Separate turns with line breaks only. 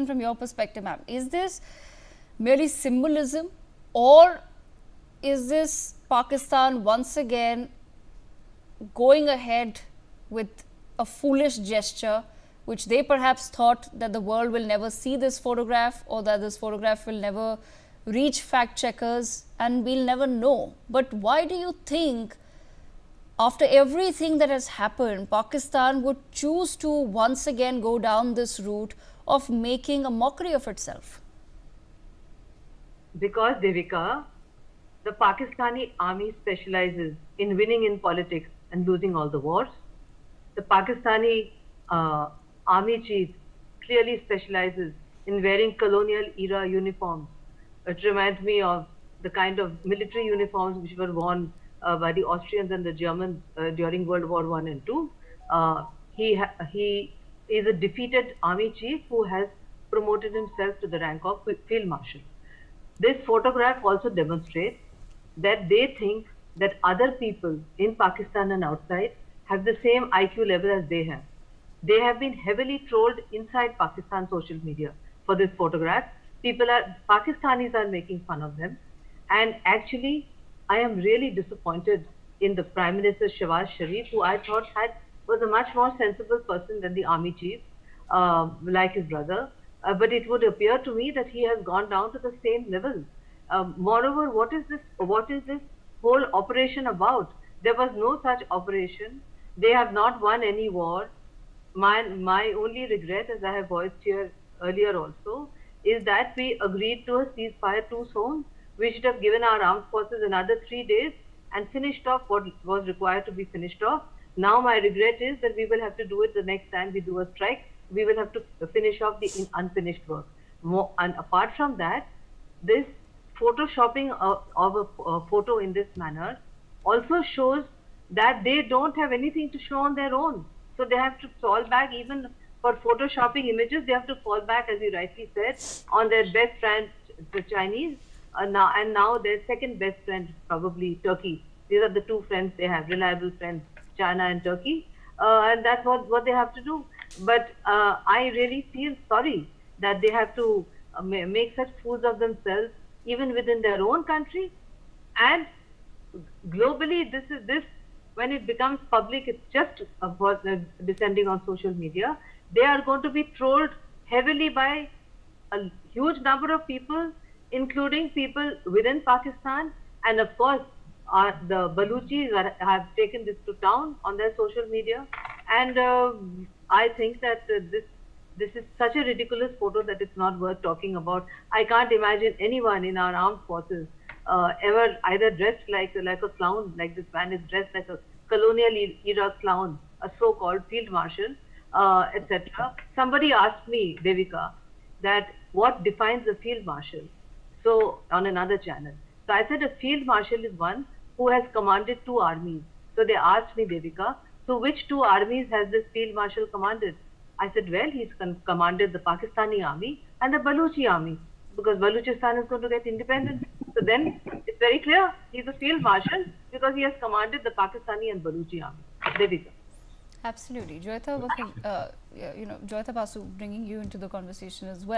from your perspective, ma'am. Is this merely symbolism, or is this Pakistan once again going ahead with a foolish gesture, which they perhaps thought that the world will never see this photograph, or that this photograph will never reach fact checkers and we'll never know? But why do you think, after everything that has happened, Pakistan would choose to once again go down this route of making a mockery of itself?
Because, Devika, the Pakistani army specializes in winning in politics and losing all the wars. The Pakistani army chief clearly specializes in wearing colonial era uniforms. It reminds me of the kind of military uniforms which were worn by the Austrians and the Germans during World War I and II. He is a defeated army chief who has promoted himself to the rank of field marshal. This photograph also demonstrates that they think that other people in Pakistan and outside have the same IQ level as they have. They have been heavily trolled inside Pakistan social media for this photograph. Pakistanis are making fun of them. And actually, I am really disappointed in the Prime Minister Shehbaz Sharif, who I thought was a much more sensible person than the army chief, like his brother. But it would appear to me that he has gone down to the same level. Moreover, what is this whole operation about? There was no such operation. They have not won any war. My only regret, as I have voiced here earlier also, is that we agreed to a ceasefire too soon. We should have given our armed forces another 3 days and finished off what was required to be finished off. Now my regret is that we will have to do it the next time we do a strike. We will have to finish off the unfinished work. And apart from that, this photoshopping of a photo in this manner also shows that they don't have anything to show on their own. So they have to fall back, even for photoshopping images, they have to fall back, as you rightly said, on their best friend, the Chinese, and now their second best friend, probably Turkey. These are the two friends they have, reliable friends, China and Turkey, and that's what they have to do. But I really feel sorry that they have to make such fools of themselves, even within their own country, and globally. This when it becomes public, it's just descending on social media. They are going to be trolled heavily by a huge number of people, including people within Pakistan, and of course, the Baluchis have taken this to town on their social media. And I think that this is such a ridiculous photo that it's not worth talking about. I can't imagine anyone in our armed forces ever either dressed like a clown, like this man is dressed like a colonial era clown, a so-called field marshal, etc. Somebody asked me, Devika, that what defines a field marshal? So on another channel. So I said a field marshal is one who has commanded 2 armies. So they asked me, Devika, so which 2 armies has this field marshal commanded? I said, well, he's commanded the Pakistani army and the Baluchi army, because Baluchistan is going to get independent. So then it's very clear he's a field marshal because he has commanded the Pakistani and Baluchi army. Devika.
Absolutely. Joyita Basu bringing you into the conversation as well.